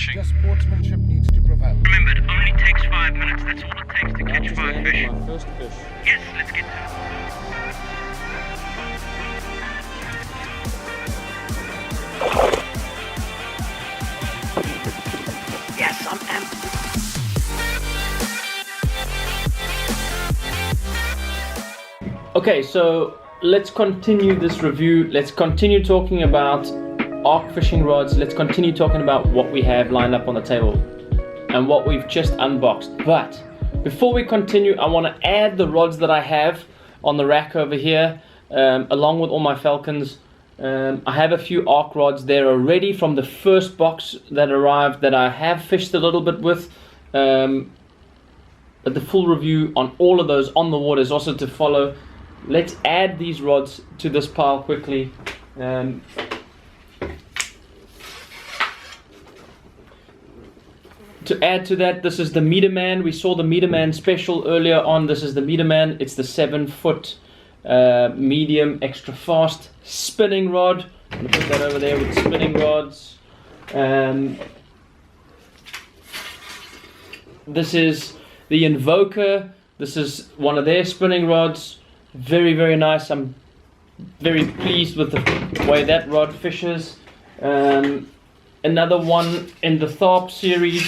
fishing. Just sportsmanship needs to prevail. Remember, it only takes 5 minutes. That's all it takes to catch 5 fish. My first fish. Yes, let's get to it. Yes, I'm amped. Okay, so let's continue this review. Let's continue talking about arc fishing rods. Let's continue talking about what we have lined up on the table and what we've just unboxed. But before we continue, I want to add the rods that I have on the rack over here, along with all my Falcons. I have a few arc rods there already from the first box that arrived that I have fished a little bit with. But the full review on all of those on the water is also to follow. Let's add these rods to this pile quickly. To add to that, this is the Meter Man. We saw the Meter Man special earlier on. This is the Meter Man. It's the 7-foot medium extra fast spinning rod. I'm going to put that over there with spinning rods. This is the Invoker. This is one of their spinning rods. Very, very nice. I'm very pleased with the way that rod fishes. Another one in the Tharp series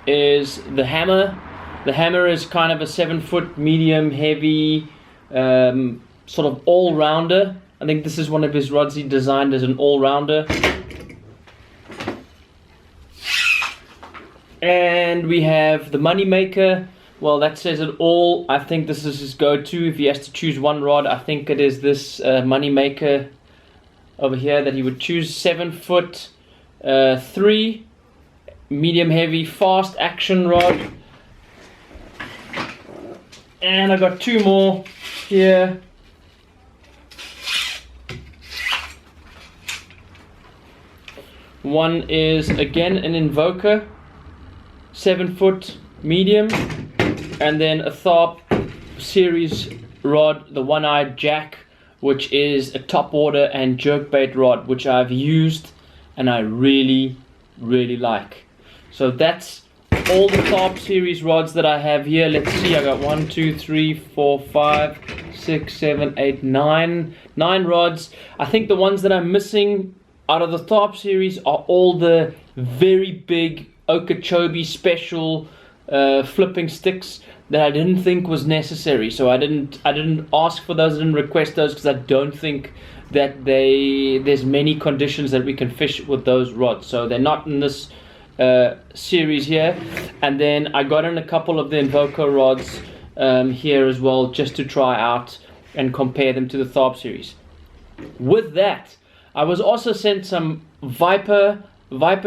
is the Hammer. The Hammer is kind of a 7-foot medium heavy sort of all-rounder. I think this is one of his rods he designed as an all-rounder. And we have the Moneymaker. Well, that says it all. I think this is his go-to if he has to choose one rod. I think it is this Moneymaker over here that he would choose. 7-foot 3 medium heavy fast action rod. And I got two more here. One is again an Invoker, 7-foot medium, and then a Tharp series rod, the One-Eyed Jack, which is a top water and jerkbait rod, which I've used and I really, really like. So that's all the Tharp series rods that I have here. Let's see, I got 1, 2, 3, 4, 5, 6, 7, 8, 9 rods. I think the ones that I'm missing out of the Tharp series are all the very big Okeechobee special flipping sticks that I didn't think was necessary. So I didn't ask for those, I didn't request those, because I don't think that there's many conditions that we can fish with those rods. So they're not in this series here. And then I got in a couple of the Invoker rods here as well, just to try out and compare them to the Tharp series. With that, I was also sent some Viper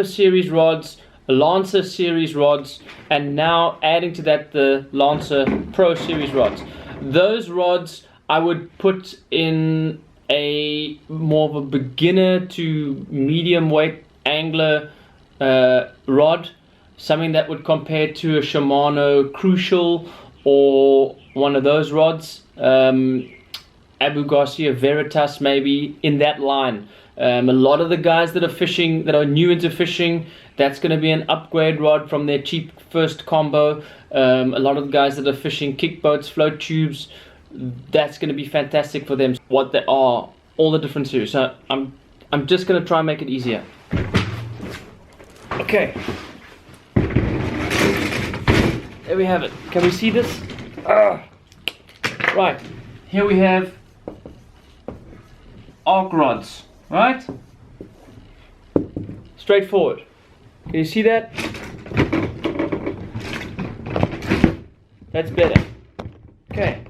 series rods, Lancer series rods, and now adding to that the Lancer Pro series rods. Those rods I would put in a more of a beginner to medium weight angler rod, something that would compare to a Shimano Crucial or one of those rods, Abu Garcia Veritas, maybe in that line. A lot of the guys that are fishing, that are new into fishing, that's going to be an upgrade rod from their cheap first combo. A lot of the guys that are fishing kick boats, float tubes, that's going to be fantastic for them. What they are, all the different series. So I'm just going to try and make it easier. Okay. There we have it. Can we see this? Right. Here we have arc rods. Right? Straightforward. Can you see that? That's better. Okay.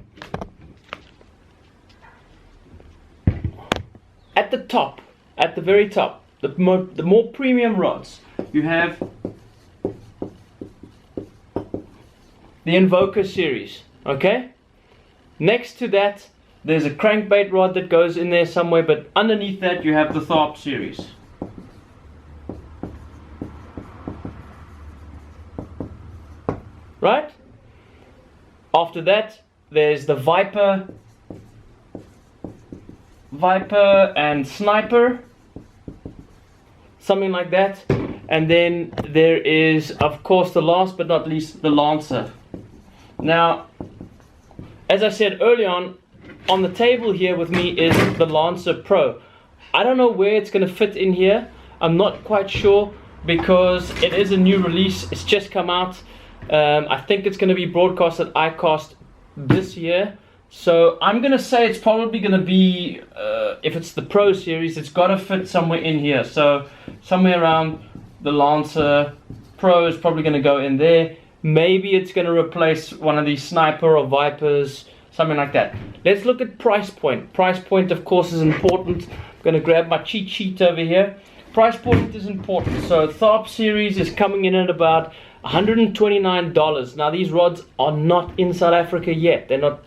At the top, at the very top, the more premium rods, you have the Invoker series. Okay? Next to that, there's a crankbait rod that goes in there somewhere, but underneath that you have the Tharp series. Right? After that, there's the Viper and Sniper something like that. And then there is, of course, the last but not least, the Lancer. Now, as I said early on the table here with me is the Lancer Pro. I don't know where it's going to fit in here. I'm not quite sure because it is a new release. It's just come out. I think it's going to be broadcast at iCast this year. So I'm going to say it's probably going to be, if it's the Pro series, it's got to fit somewhere in here. So somewhere around the Lancer Pro is probably going to go in there. Maybe it's going to replace one of these Sniper or Vipers, something like that. Let's look at price point. Price point, of course, is important. I'm going to grab my cheat sheet over here. Price point is important. So Tharp series is coming in at about $129. Now these rods are not in South Africa yet. They're not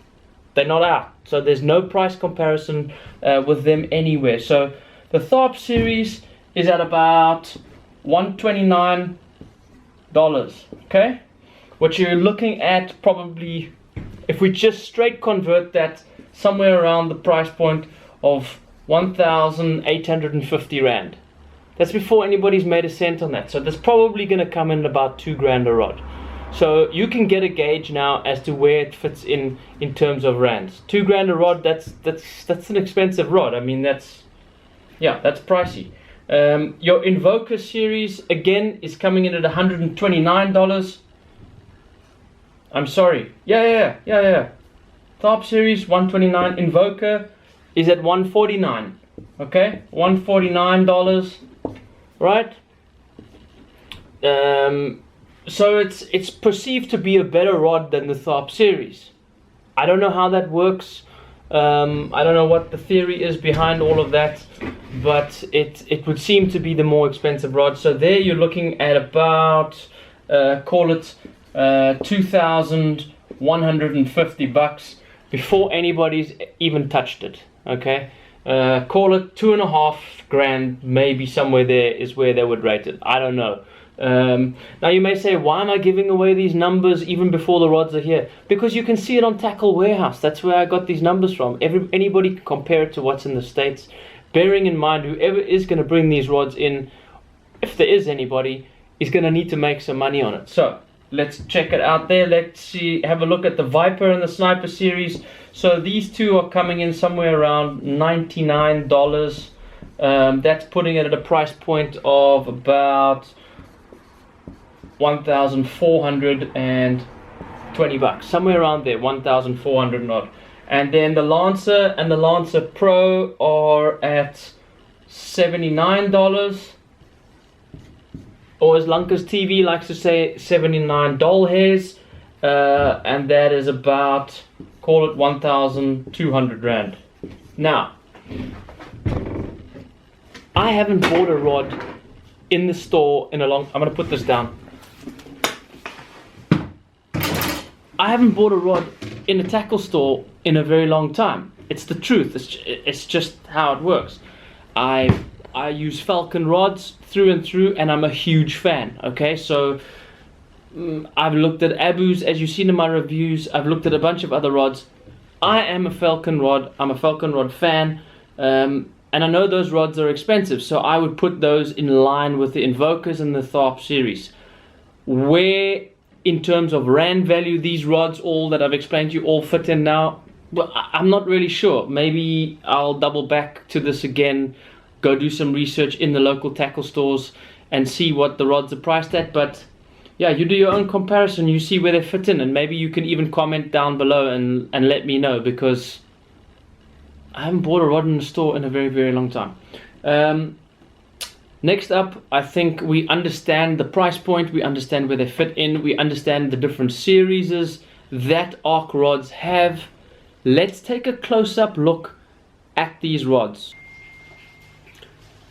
out. So there's no price comparison with them anywhere. So the Tharp series is at about $129. Okay? What you're looking at probably, if we just straight convert that, somewhere around the price point of 1,850 Rand. That's before anybody's made a cent on that. So that's probably going to come in about $2,000 a rod. So you can get a gauge now as to where it fits in terms of rands. $2,000 a rod, that's an expensive rod. I mean, that's pricey. Your Invoker series again is coming in at $129. I'm sorry. Yeah. Tharp series $129. Invoker is at $149. Okay, $149. Right. So it's perceived to be a better rod than the Tharp series. I don't know how that works. I don't know what the theory is behind all of that, but it would seem to be the more expensive rod. So there you're looking at about call it $2,150 before anybody's even touched it. Okay, call it $2,500, maybe somewhere there is where they would rate it. I don't know. Now you may say, why am I giving away these numbers even before the rods are here? Because you can see it on Tackle Warehouse. That's where I got these numbers from. Anybody can compare it to what's in the States. Bearing in mind, whoever is going to bring these rods in, if there is anybody, is going to need to make some money on it. So let's check it out there. Let's see, have a look at the Viper and the Sniper series. So these two are coming in somewhere around $99. That's putting it at a price point of about 1,420 bucks, somewhere around there, 1,400 odd. And then the Lancer and the Lancer Pro are at $79, or as Lunkers TV likes to say, 79 doll hairs, and that is about, call it 1,200 Rand. Now, I haven't bought a rod in the store in a long, I'm going to put this down. I haven't bought a rod in a tackle store in a very long time. It's the truth. It's just how it works. I use Falcon rods through and through, and I'm a huge fan. Okay, so I've looked at Abu's, as you've seen in my reviews. I've looked at a bunch of other rods. I am a Falcon rod. I'm a Falcon rod fan, and I know those rods are expensive. So I would put those in line with the Invokers and the Tharp series. Where in terms of Rand value these rods, all that I've explained to you, all fit in now, well, I'm not really sure. Maybe I'll double back to this again, go do some research in the local tackle stores and see what the rods are priced at. But yeah, you do your own comparison, you see where they fit in, and maybe you can even comment down below and let me know, because I haven't bought a rod in the store in a very, very long time. Next up, I think we understand the price point, we understand where they fit in, we understand the different series that ARC rods have. Let's take a close-up look at these rods.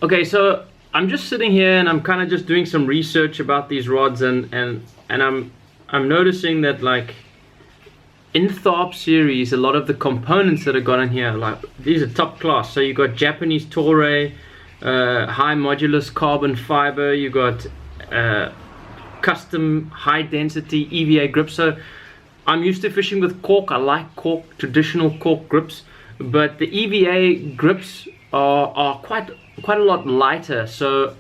Okay, so I'm just sitting here and I'm kind of just doing some research about these rods, and I'm noticing that, like, in Tharp series, a lot of the components that are gone in here, like, these are top class. So you got Japanese Toray, high modulus carbon fiber, you got custom high density EVA grips. So I'm used to fishing with cork. I like cork, traditional cork grips, but the EVA grips are quite a lot lighter. So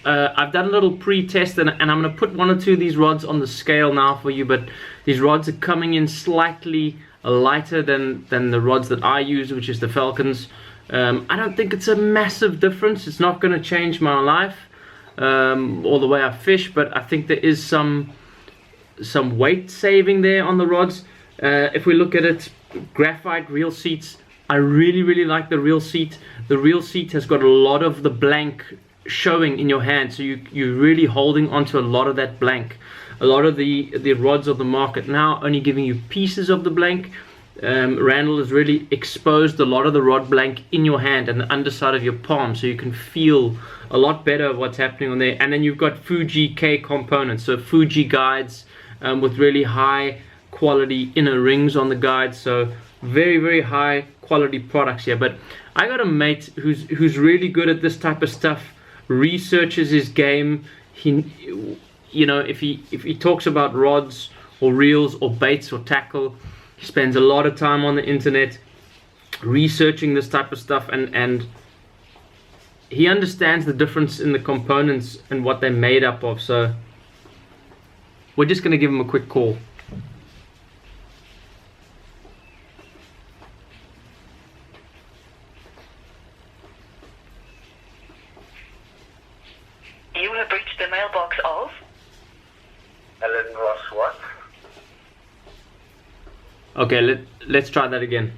I've done a little pre-test, and I'm going to put one or two of these rods on the scale now for you, but these rods are coming in slightly lighter than the rods that I use, which is the Falcons. I don't think it's a massive difference. It's not going to change my life or the way I fish, but I think there is some weight saving there on the rods. If we look at it, graphite reel seats, I really like the reel seat. The reel seat has got a lot of the blank showing in your hand, so you're really holding onto a lot of that blank. A lot of the rods of the market now only giving you pieces of the blank. Randall has really exposed a lot of the rod blank in your hand and the underside of your palm, so you can feel a lot better what's happening on there. And then you've got Fuji K components, so Fuji guides with really high quality inner rings on the guides, so very high quality products here. But I got a mate who's really good at this type of stuff, researches his game. He, you know, if he talks about rods or reels or baits or tackle, he spends a lot of time on the internet researching this type of stuff, and he understands the difference in the components and what they're made up of. So we're just going to give him a quick call. You have reached the mailbox of Ellen Ross what? Okay, let's try that again.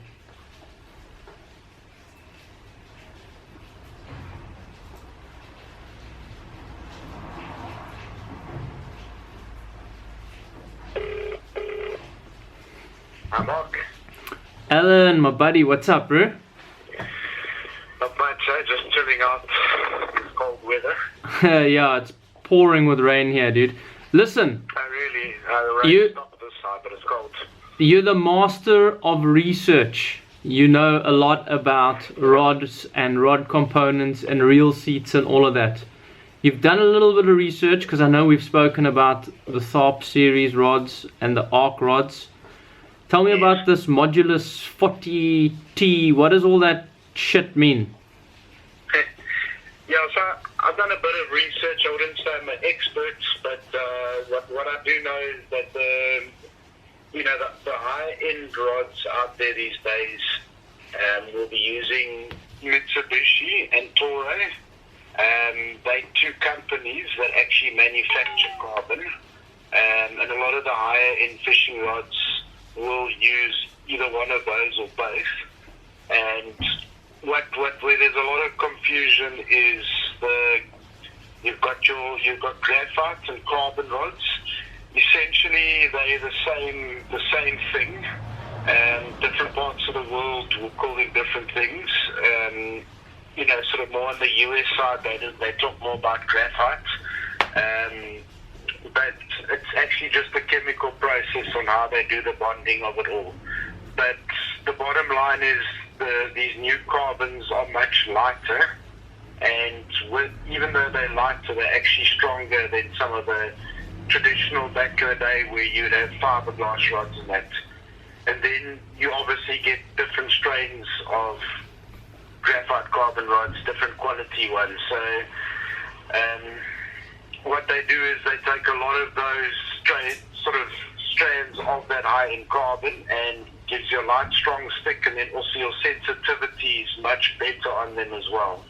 I'm Mark. Alan, my buddy, what's up, bro? Not much, just chilling out. It's cold weather. Yeah, it's pouring with rain here, dude. Listen, The rain's not on this side, but it's cold. you're the master of research. You know a lot about rods and rod components and reel seats and all of that. You've done a little bit of research, because I know we've spoken about the Tharp series rods and the Arc rods. Tell me about this Modulus 40T. What does all that shit mean? Yeah, so I've done a bit of research. I wouldn't say I'm an expert, but what I do know is that the high-end rods out there these days will be using Mitsubishi and Toray. They're two companies that actually manufacture carbon, and a lot of the higher-end fishing rods will use either one of those or both. And where there's a lot of confusion is you've got graphite and carbon rods. Essentially, they're the same thing. Different parts of the world will call them different things. Sort of more on the US side, they talk more about graphite. But it's actually just a chemical process on how they do the bonding of it all. But the bottom line is these new carbons are much lighter, and even though they're lighter, they're actually stronger than some of the traditional back in the day where you'd have fiberglass rods and that. And then you obviously get different strains of graphite carbon rods, different quality ones. So what they do is they take a lot of those strands of that high-end carbon and gives you a light, strong stick, and then also your sensitivity is much better on them as well.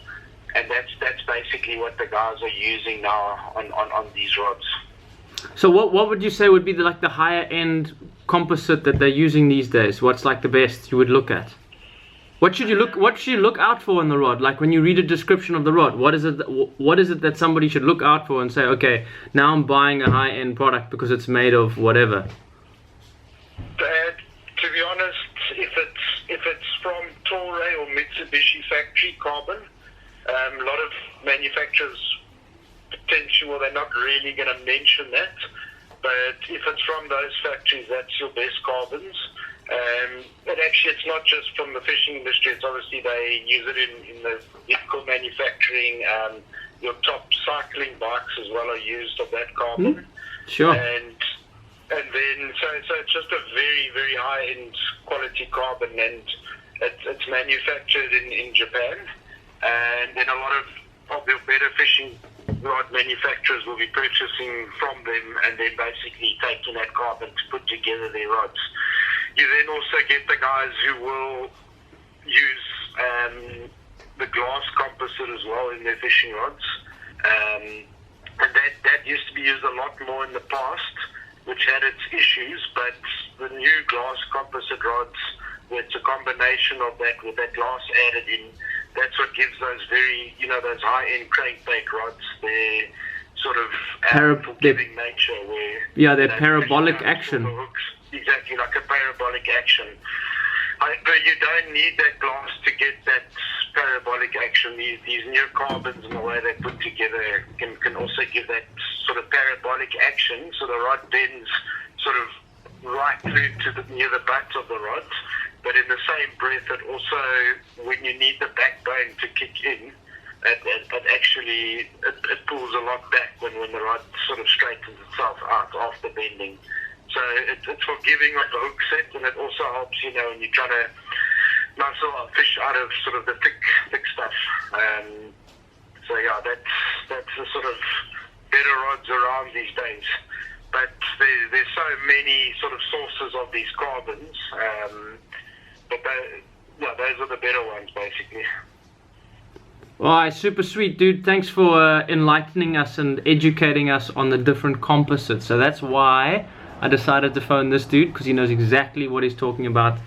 And that's basically what the guys are using now on these rods. So what would you say would be the higher end composite that they're using these days? What's like the best you would look at? What should you look out for in the rod? Like when you read a description of the rod, what is it that somebody should look out for and say, okay, now I'm buying a high end product because it's made of whatever? To be honest, if it's from Toray or Mitsubishi factory carbon, a lot of manufacturers potentially, well, they're not really going to mention that. But if it's from those factories, that's your best carbons. But actually, it's not just from the fishing industry. It's obviously they use it in the vehicle manufacturing. Your top cycling bikes as well are used of that carbon. Sure. And then so it's just a very, very high end quality carbon, and it's manufactured in Japan. And then a lot of your better fishing rod manufacturers will be purchasing from them and then basically taking that carbon to put together their rods. You then also get the guys who will use the glass composite as well in their fishing rods. And that used to be used a lot more in the past, which had its issues, but the new glass composite rods, where it's a combination of that with that glass added in, that's what gives those very, those high-end crankbait rods their sort of forgiving nature. Where they're parabolic action. Hooks, exactly, like a parabolic action. But you don't need that glass to get that parabolic action. These new carbons and the way they're put together can also give that sort of parabolic action. So the rod bends sort of right through to near the butt of the rod. But in the same breath, it also, when you need the backbone to kick in, it actually pulls a lot back when the rod sort of straightens itself out after bending. So it's forgiving of the hook set, and it also helps, when you're trying to muscle a fish out of sort of the thick stuff. So yeah, that's the sort of better rods around these days. But there's so many sort of sources of these carbons. But those are the better ones, basically. Alright, super sweet, dude. Thanks for enlightening us and educating us on the different composites. So that's why I decided to phone this dude, because he knows exactly what he's talking about.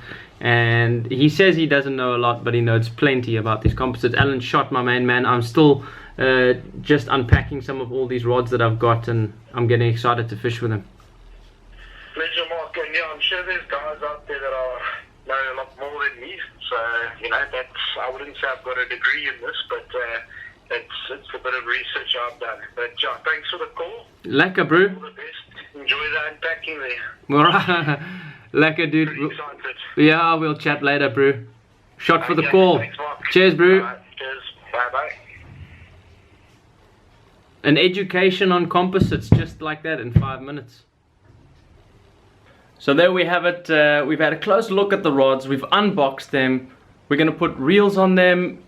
And he says he doesn't know a lot, but he knows plenty about these composites. Alan Shot, my main man. I'm still just unpacking some of all these rods that I've got, and I'm getting excited to fish with them. Pleasure, Mark. And yeah, I'm sure there's guys out there that know a lot more than me. So, I wouldn't say I've got a degree in this, but it's a bit of research I've done. But yeah, thanks for the call. Lekker, bro. All the best. Enjoy the unpacking there. Alright. Lekker, dude. Pretty excited. Yeah, we'll chat later, bro. Shot for the Okay, call. thanks, Mark. Cheers, bro. All right, cheers. Bye-bye. An education on composites, just like that, in 5 minutes. So there we have it. We've had a close look at the rods. We've unboxed them. We're going to put reels on them.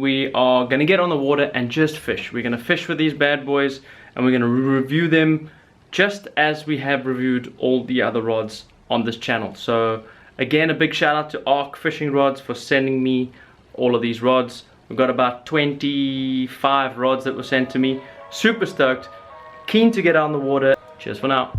We are going to get on the water and just fish. We're going to fish with these bad boys, and we're going to review them just as we have reviewed all the other rods on this channel. So again, a big shout out to Arc Fishing Rods for sending me all of these rods. We've got about 25 rods that were sent to me. Super stoked. Keen to get on the water. Cheers for now.